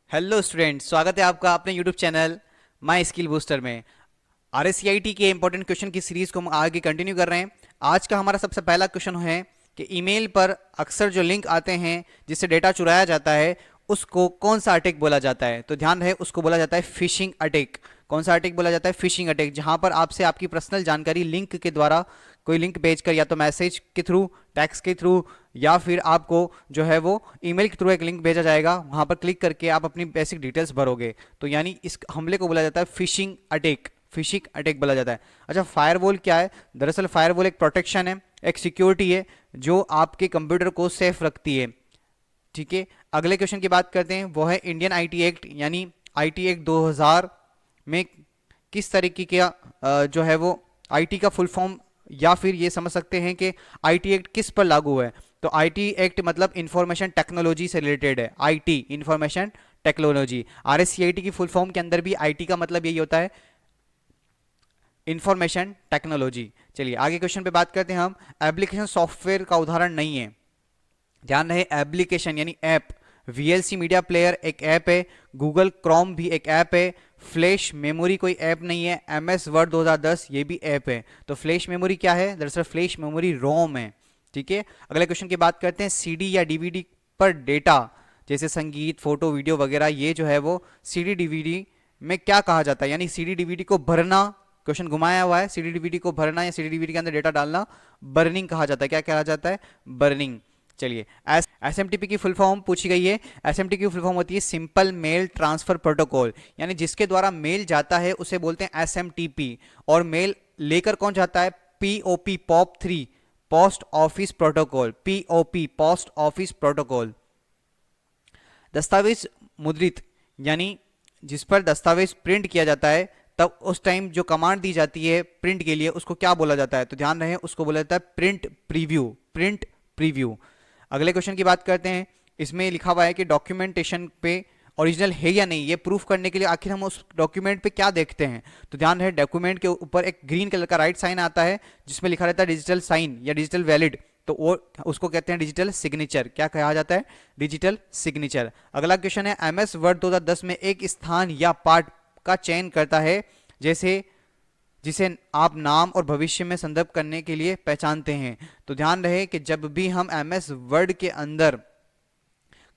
Hello student, स्वागत है आपका अपने YouTube channel my skill booster में। आरएससीआईटी के इंपॉर्टेंट क्वेश्चन की सीरीज को हम आगे कंटिन्यू कर रहे हैं। आज का हमारा सबसे पहला क्वेश्चन है कि ईमेल पर अक्सर जो लिंक आते हैं जिससे डेटा चुराया जाता है उसको कौन सा अटैक बोला जाता है। तो ध्यान रहे, उसको बोला जाता है फिशिंग अटैक। कौन सा अटैक बोला जाता है? फिशिंग अटैक, जहां पर आपसे आपकी पर्सनल जानकारी लिंक के द्वारा कोई लिंक भेजकर या तो मैसेज के थ्रू, टैक्स के थ्रू या फिर आपको जो है वो ईमेल के थ्रू एक लिंक भेजा जाएगा, वहां पर क्लिक करके आप अपनी बेसिक डिटेल्स भरोगे। तो यानी इस हमले को बोला जाता है फिशिंग अटैक। फिशिंग अटैक बोला जाता है। अच्छा, फायरवॉल क्या है? दरअसल फायरवॉल एक प्रोटेक्शन है, एक सिक्योरिटी है जो आपके कंप्यूटर को सेफ रखती है। ठीक है, अगले क्वेश्चन की बात करते हैं, वो है इंडियन आईटी एक्ट यानी आईटी एक्ट 2000 में किस तरीके का जो है वो आईटी का फुल फॉर्म, या फिर ये समझ सकते हैं कि आईटी एक्ट किस पर लागू है। तो आईटी एक्ट मतलब इंफॉर्मेशन टेक्नोलॉजी से रिलेटेड है। आईटी इंफॉर्मेशन टेक्नोलॉजी, आरएससीआईटी की फुल फॉर्म के अंदर भी आईटी का मतलब यही होता है, इंफॉर्मेशन टेक्नोलॉजी। चलिए आगे क्वेश्चन पे बात करते हैं हम। एप्लीकेशन सॉफ्टवेयर का उदाहरण नहीं है। ध्यान रहे, एप्लीकेशन यानी ऐप। वीएलसी मीडिया प्लेयर एक ऐप है, गूगल क्रोम भी एक ऐप है, फ्लैश मेमोरी कोई ऐप नहीं है, एमएस वर्ड 2010 ये भी ऐप है। तो फ्लैश मेमोरी क्या है? दरअसल फ्लैश मेमोरी रोम है। ठीक है, अगले क्वेश्चन की बात करते हैं। सीडी या डीवीडी पर डेटा जैसे संगीत, फोटो, वीडियो वगैरह, ये जो है वो सीडी डीवीडी में क्या कहा जाता है? यानी सीडी डीवीडी को भरना, क्वेश्चन घुमाया हुआ है, सीडी डीवीडी को भरना या सीडी डीवीडी के अंदर डेटा डालना बर्निंग कहा जाता है। क्या कहा जाता है? बर्निंग। चलिए, एसएमटीपी की फुल फॉर्म पूछी गई है। एसएमटीपी की फुल फॉर्म होती है सिंपल मेल ट्रांसफर प्रोटोकॉल, यानी जिसके द्वारा मेल जाता है उसे बोलते हैं एसएमटीपी। और मेल लेकर कौन जाता है? POP, pop 3, post office protocol. POP, post office protocol. दस्तावेज मुद्रित यानी जिस पर दस्तावेज प्रिंट किया जाता है, तब उस टाइम जो कमांड दी जाती है प्रिंट के लिए उसको क्या बोला जाता है? तो ध्यान रहे, उसको बोला जाता है प्रिंट प्रीव्यू। Print preview. अगले क्वेश्चन की बात करते हैं। इसमें लिखा हुआ है कि डॉक्यूमेंटेशन पे ओरिजिनल है या नहीं, ये प्रूफ करने के लिए आखिर हम उस डॉक्यूमेंट पे क्या देखते हैं। तो ध्यान रहे, डॉक्यूमेंट के ऊपर एक ग्रीन कलर का राइट साइन आता है जिसमें लिखा रहता है डिजिटल साइन या डिजिटल वैलिड, तो वो उसको कहते हैं डिजिटल सिग्नेचर। क्या कहा जाता है? Digital signature. अगला क्वेश्चन है, एमएस वर्ड 2010 में एक स्थान या पार्ट का चयन करता है जैसे जिसे आप नाम और भविष्य में संदर्भ करने के लिए पहचानते हैं। तो ध्यान रहे कि जब भी हम एमएस वर्ड के अंदर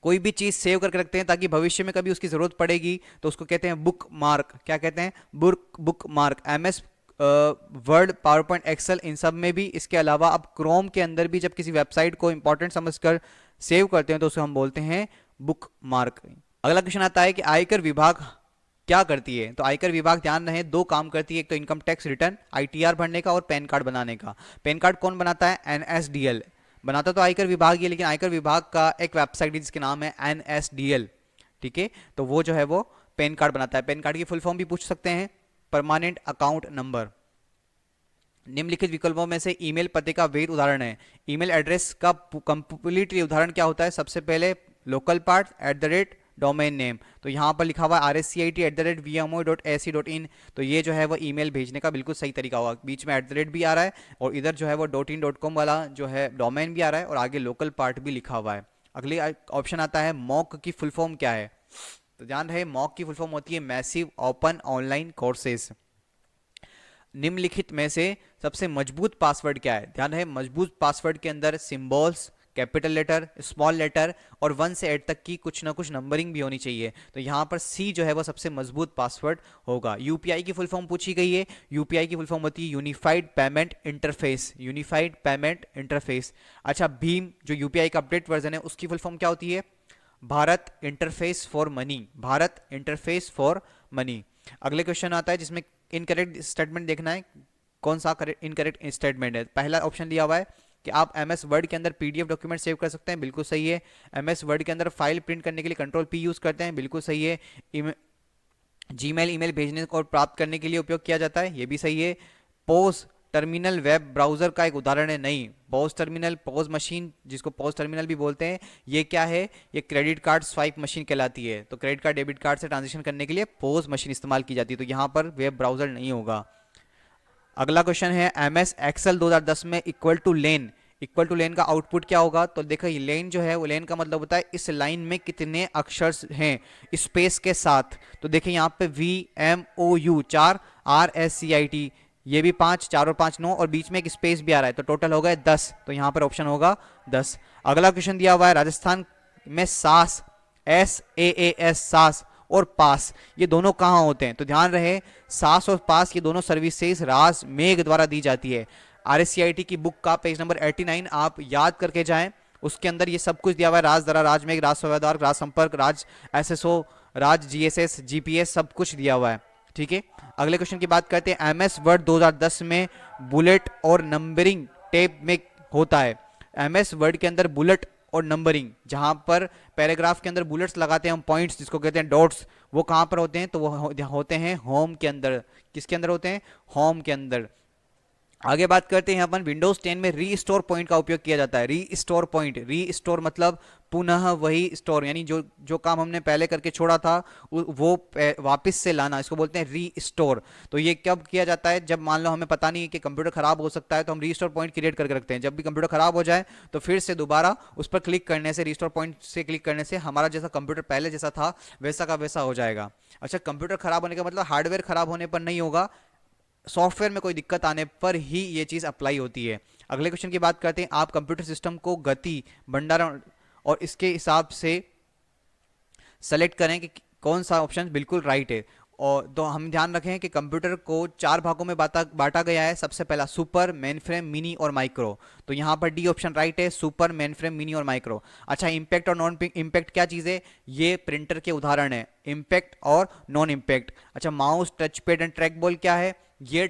कोई भी चीज सेव करके रखते हैं ताकि भविष्य में कभी उसकी जरूरत पड़ेगी, तो उसको कहते हैं बुक मार्क। क्या कहते हैं? Bookmark. MS Word, PowerPoint, Excel, इन सब में भी। इसके अलावा आप क्रोम के अंदर भी जब किसी वेबसाइट को इंपॉर्टेंट समझकर सेव करते हैं तो उसे हम बोलते हैं बुक मार्क। अगला क्वेश्चन आता है कि आयकर विभाग क्या करती है। तो आयकर विभाग, ध्यान रहे, दो काम करती है। एक तो इनकम टैक्स रिटर्न आईटीआर भरने का और पैन कार्ड बनाने का। पैन कार्ड कौन बनाता है? एनएसडीएल। बनाता तो आयकर विभाग ही है, लेकिन आयकर विभाग का एक वेबसाइट है जिसके नाम है एनएसडीएल। ठीक है, तो वो जो है वो पैन कार्ड बनाता है। पैन कार्ड की फुल फॉर्म भी पूछ सकते हैं, परमानेंट अकाउंट नंबर। निम्नलिखित विकल्पों में से ईमेल पते का वैध उदाहरण है। ईमेल एड्रेस का कंप्लीट उदाहरण क्या होता है? सबसे पहले लोकल पार्ट @ डोमेन नेम। तो यहाँ पर लिखा हुआ है RSCIT@vmo.ac.in, तो ये जो है वो ईमेल भेजने का बिल्कुल सही तरीका होगा। बीच में @ भी आ रहा है और इधर जो है वो .in.com वाला जो है डोमेन भी आ रहा है और आगे लोकल पार्ट भी लिखा हुआ है। अगली ऑप्शन आता है मॉक की फुल फॉर्म क्या है। तो ध्यान रहे, मॉक की फुल फॉर्म होती है मैसिव ओपन ऑनलाइन कोर्सेज। निम्नलिखित में से सबसे मजबूत पासवर्ड क्या है? ध्यान रहे, मजबूत पासवर्ड के अंदर symbols, capital letter, small letter और 1 से 8 तक की कुछ ना कुछ नंबरिंग भी होनी चाहिए। तो यहाँ पर सी जो है वो सबसे मजबूत पासवर्ड होगा। यूपीआई की फुल फॉर्म पूछी गई है। यूपीआई की फुल फॉर्म होती है unified payment interface. Unified payment interface. अच्छा, भीम जो यूपीआई का अपडेट वर्जन है उसकी फुल फॉर्म क्या होती है? Bharat interface for money. Bharat interface for money. अगले क्वेश्चन आता है जिसमें इनकरेक्ट स्टेटमेंट देखना है। कौन सा इनकरेक्ट स्टेटमेंट है? पहला ऑप्शन दिया हुआ है कि आप एमएस वर्ड के अंदर पीडीएफ डॉक्यूमेंट सेव कर सकते हैं, बिल्कुल सही है। एमएस वर्ड के अंदर फाइल प्रिंट करने के लिए Ctrl+P यूज करते हैं, बिल्कुल सही है। जीमेल ईमेल भेजने और प्राप्त करने के लिए उपयोग किया जाता है, ये भी सही है। पोज टर्मिनल वेब ब्राउजर का एक उदाहरण है। नहीं, पोज टर्मिनल, पोज मशीन जिसको पोज टर्मिनल भी बोलते हैं, ये क्या है? ये क्रेडिट कार्ड स्वाइप मशीन कहलाती है। तो क्रेडिट कार्ड डेबिट कार्ड से ट्रांजेक्शन करने के लिए पोज मशीन इस्तेमाल की जाती है, तो यहाँ पर वेब ब्राउजर नहीं होगा। अगला क्वेश्चन है, एमएस एक्सेल 2010 में equal two lane equal two lane का आउटपुट क्या होगा, तो देखो ये लेन जो है वो लेन का मतलब होता है इस लाइन में कितने अक्षर हैं स्पेस के साथ। तो देखिए यहाँ पे VMOU 4, RSCIT ये भी 5, 4 और 5 9 और बीच में एक स्पेस भी आ रहा है, तो टोटल हो गए 10। तो यहाँ पर ऑप्शन होगा 10। अगला क्वेश्चन दिया हुआ है राजस्थान में सास, SAAS सास और पास ये दोनों कहाँ होते हैं, तो ध्यान रहे सास और पास ये दोनों सर्विसेज राज मेघ द्वारा दी जाती है। RSCIT की बुक का पेज नंबर 89 आप याद करके जाएं, उसके अंदर ये सब कुछ दिया हुआ है, राजदरा, राजमेघ, राज सुवेदार, राज संपर्क, राज SSO, राज GSS, GPS सब कुछ दिया हुआ है। ठीक है, अगले क्वेश्चन की बात करते हैं। MS वर्ड 2010 में बुलेट और नंबरिंग टेप में होता है। MS वर्ड के अंदर बुलेट और नंबरिंग, जहां पर पैराग्राफ के अंदर बुलेट्स लगाते हैं हम, पॉइंट्स जिसको कहते हैं डॉट्स, वो कहां पर होते हैं, तो वो होते हैं होम के अंदर। किसके अंदर होते हैं, होम के अंदर। आगे बात करते हैं अपन विंडोज 10 में रीस्टोर पॉइंट का उपयोग किया जाता है। रीस्टोर पॉइंट, रीस्टोर मतलब पुनः वही स्टोर, यानी जो जो काम हमने पहले करके छोड़ा था वो वापस से लाना, इसको बोलते हैं रीस्टोर। तो ये कब किया जाता है, जब मान लो हमें पता नहीं है कि कंप्यूटर खराब हो सकता है, तो हम रीस्टोर पॉइंट क्रिएट करके रखते हैं। जब भी कंप्यूटर खराब हो जाए तो फिर से दोबारा उस पर क्लिक करने से, रीस्टोर पॉइंट से क्लिक करने से हमारा जैसा कंप्यूटर पहले जैसा था वैसा का वैसा हो जाएगा। अच्छा, कंप्यूटर खराब होने का मतलब हार्डवेयर खराब होने पर नहीं होगा, सॉफ्टवेयर में कोई दिक्कत आने पर ही ये चीज़ अप्लाई होती है। अगले क्वेश्चन की बात करते हैं। आप कंप्यूटर सिस्टम को गति, भंडारण और इसके हिसाब से सेलेक्ट करें कि कौन सा ऑप्शन बिल्कुल राइट है। और तो हम ध्यान रखें कि कंप्यूटर को 4 भागों में बांटा गया है। सबसे पहला सुपर, मेनफ्रेम, मिनी और माइक्रो। तो यहाँ पर डी ऑप्शन राइट है, सुपर, मेनफ्रेम, मिनी और माइक्रो। अच्छा, इम्पैक्ट और नॉन इम्पैक्ट क्या चीज़ है, ये प्रिंटर के उदाहरण है, इम्पैक्ट और नॉन इम्पैक्ट। अच्छा, mouse, touch pad and track ball क्या है, ये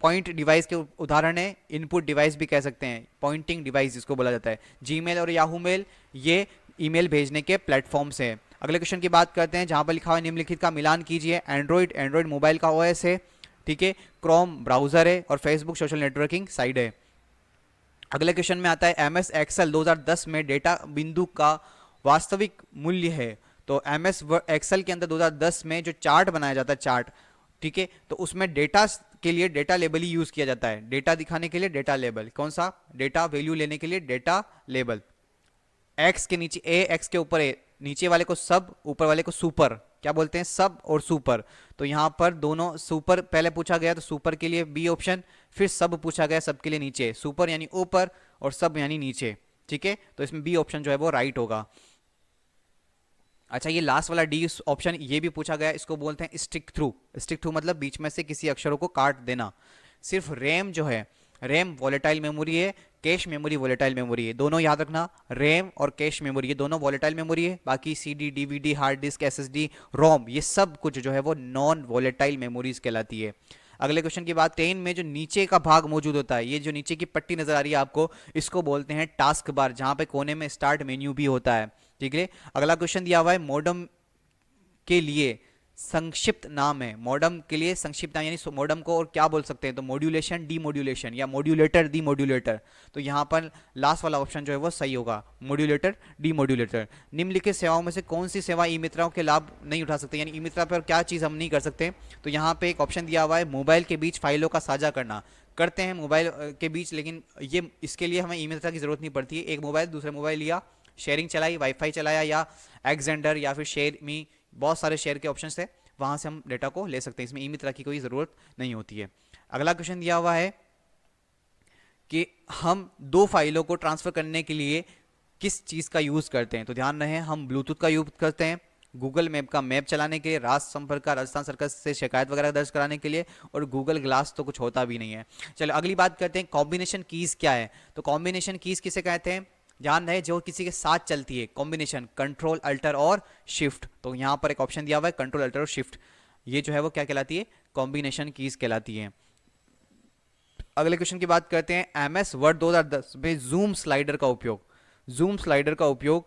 पॉइंट डिवाइस के उदाहरण है, इनपुट डिवाइस भी कह सकते हैं, पॉइंटिंग डिवाइस जिसको बोला जाता है। जीमेल और याहू मेल ये ईमेल भेजने के प्लेटफॉर्म्स हैं। अगले क्वेश्चन की बात करते हैं, जहां पर लिखा हुआ है निम्नलिखित का मिलान कीजिए। एंड्रॉइड मोबाइल का ओएस है, ठीक है, क्रोम ब्राउजर है और फेसबुक सोशल नेटवर्किंग साइट है। अगले क्वेश्चन में आता है MS एक्सेल 2010 में डेटा बिंदु का वास्तविक मूल्य है। तो MS एक्सेल के अंदर 2010 में जो चार्ट बनाया जाता है, चार्ट, ठीक है, तो उसमें डेटा के लिए डेटा लेबल ही यूज किया जाता है। डेटा दिखाने के लिए डेटा लेबल, कौन सा, डेटा वैल्यू लेने के लिए डेटा लेबल। एक्स के नीचे ए, एक्स के ऊपर ए, नीचे वाले को सब, ऊपर वाले को सुपर, क्या बोलते हैं, सब और सुपर। तो यहां पर दोनों, सुपर पहले पूछा गया तो सुपर के लिए बी ऑप्शन, फिर सब पूछा गया सब के लिए नीचे, सुपर यानी ऊपर और सब यानी नीचे, ठीक है, तो इसमें बी ऑप्शन जो है वो राइट होगा। अच्छा, ये लास्ट वाला डी ऑप्शन ये भी पूछा गया, इसको बोलते हैं स्टिक थ्रू। स्टिक थ्रू मतलब बीच में से किसी अक्षरों को काट देना। सिर्फ रैम जो है, रैम वॉलेटाइल मेमोरी है, कैश मेमोरी वॉलेटाइल मेमोरी है, दोनों याद रखना, रैम और कैश मेमोरी ये दोनों वॉलेटाइल मेमोरी है। बाकी CD, DVD, hard disk, SSD, रोम ये सब कुछ जो है वो नॉन वॉलेटाइल मेमोरीज कहलाती है। अगले क्वेश्चन की बात, 10 में जो नीचे का भाग मौजूद होता है, ये जो नीचे की पट्टी नजर आ रही है आपको, इसको बोलते हैं टास्क बार, जहां पे कोने में स्टार्ट मेन्यू भी होता है, ठीक है। अगला क्वेश्चन दिया हुआ है मॉडम के लिए संक्षिप्त नाम है, मॉडम के लिए संक्षिप्त नाम, यानी मॉडम को और क्या बोल सकते हैं, तो मॉड्यूलेशन, डीमॉड्यूलेशन या मॉड्यूलेटर, डीमॉड्यूलेटर। तो यहाँ पर लास्ट वाला ऑप्शन जो है वो सही होगा, मॉड्यूलेटर, डीमॉड्यूलेटर। निम्नलिखित सेवाओं में से कौन सी सेवा ई मित्राओं के लाभ नहीं उठा सकते, यानी ई मित्रा पर क्या चीज़ हम नहीं कर सकते, तो यहाँ पे एक ऑप्शन दिया हुआ है मोबाइल के बीच फाइलों का साझा करना। करते हैं मोबाइल के बीच, लेकिन ये इसके लिए हमें ई मित्रा की जरूरत नहीं पड़ती है। एक मोबाइल दूसरे मोबाइल लिया, शेयरिंग चलाई, वाईफाई चलाया या एक्सेंडर या फिर शेयर मी, बहुत सारे शेयर के ऑप्शंस थे, वहां से हम डेटा को ले सकते हैं। इसमें ई मित्रा की कोई ज़रूरत नहीं होती है। अगला क्वेश्चन दिया हुआ है कि हम 2 फाइलों को ट्रांसफर करने के लिए किस चीज़ का यूज़ करते हैं, तो ध्यान रहे हम ब्लूटूथ का यूज़ करते हैं, गूगल मैप का मैप चलाने के लिए, राज संपर्क का राजस्थान सरकार से शिकायत वगैरह दर्ज कराने के लिए, और गूगल ग्लास तो कुछ होता भी नहीं है। चलो अगली बात करते हैं, कॉम्बिनेशन कीज़ क्या है। तो कॉम्बिनेशन कीज़ किसे कहते हैं, ध्यान रहे जो किसी के साथ चलती है, कॉम्बिनेशन, कंट्रोल अल्टर और शिफ्ट। तो यहाँ पर एक ऑप्शन दिया हुआ है कंट्रोल अल्टर और शिफ्ट, ये जो है वो क्या कहलाती है, कॉम्बिनेशन कीज कहलाती है। अगले क्वेश्चन की बात करते हैं, MS वर्ड 2010 में जूम स्लाइडर का उपयोग, जूम स्लाइडर का उपयोग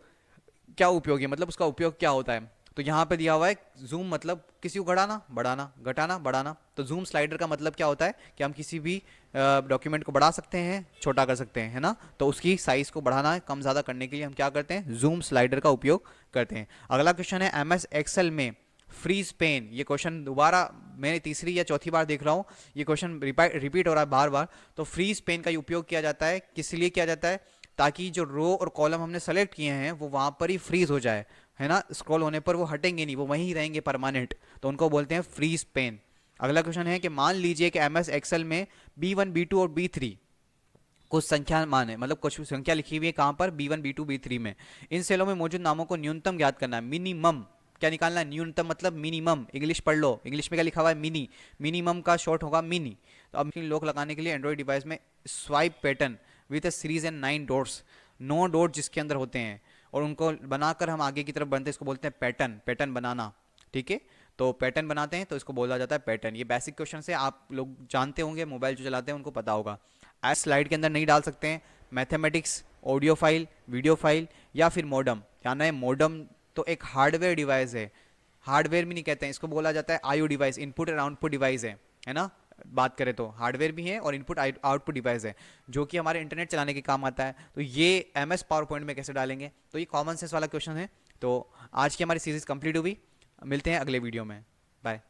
क्या उपयोग है, मतलब उसका उपयोग क्या होता है। तो यहाँ पे दिया हुआ है जूम मतलब किसी को घटाना, बढ़ाना, घटाना, बढ़ाना। तो जूम स्लाइडर का मतलब क्या होता है कि हम किसी भी डॉक्यूमेंट को बढ़ा सकते हैं, छोटा कर सकते हैं, है ना, तो उसकी साइज को बढ़ाना है, कम ज़्यादा करने के लिए हम क्या करते हैं, जूम स्लाइडर का उपयोग करते हैं। अगला क्वेश्चन है, MS एक्सेल में फ्रीज पेन, ये क्वेश्चन दोबारा मैंने तीसरी या चौथी बार देख रहा हूँ, ये क्वेश्चन रिपीट हो रहा है बार बार। तो फ्रीज पेन का उपयोग किया जाता है, किस लिए किया जाता है, ताकि जो रो और कॉलम हमने सेलेक्ट किए हैं वो वहां पर ही फ्रीज हो जाए, है ना, स्क्रॉल होने पर वो हटेंगे नहीं, वो वहीं रहेंगे परमानेंट, तो उनको बोलते हैं फ्रीज पेन। अगला क्वेश्चन है कि मान लीजिए कि एम एस एक्सेल में B1 B2 और B3 कुछ संख्या मान है, मतलब कुछ संख्या लिखी हुई है कहाँ पर, B1 B2 B3 में। इन सेलों में मौजूद नामों को न्यूनतम ज्ञात करना है, मिनिमम क्या निकालना है, न्यूनतम मतलब मिनिमम, इंग्लिश पढ़ लो, इंग्लिश में क्या लिखा हुआ है, मिनी, मिनिमम का शॉर्ट होगा मिनी। तो अब लॉक लगाने के लिए एंड्रॉइड डिवाइस में swipe pattern with a series and 9 dots, 9 dot जिसके अंदर होते हैं, और उनको बनाकर हम आगे की तरफ बढ़ते हैं, इसको बोलते हैं पैटर्न, पैटर्न बनाना, ठीक है। तो पैटर्न बनाते हैं तो इसको बोला जाता है पैटर्न। ये बेसिक क्वेश्चन है, आप लोग जानते होंगे, मोबाइल जो चलाते हैं उनको पता होगा। आज स्लाइड के अंदर नहीं डाल सकते हैं, mathematics, audio file, video file या फिर मॉडम। ध्यान है, मॉडम तो एक हार्डवेयर डिवाइस है, हार्डवेयर भी नहीं कहते हैं इसको, बोला जाता है IO device, input and output device है ना। बात करें तो हार्डवेयर भी है और इनपुट आउटपुट डिवाइस है, जो कि हमारे इंटरनेट चलाने के काम आता है। तो ये MS पावर पॉइंट में कैसे डालेंगे, तो ये कॉमन सेंस वाला क्वेश्चन है। तो आज की हमारी सीरीज कंप्लीट हुई, मिलते हैं अगले वीडियो में, बाय।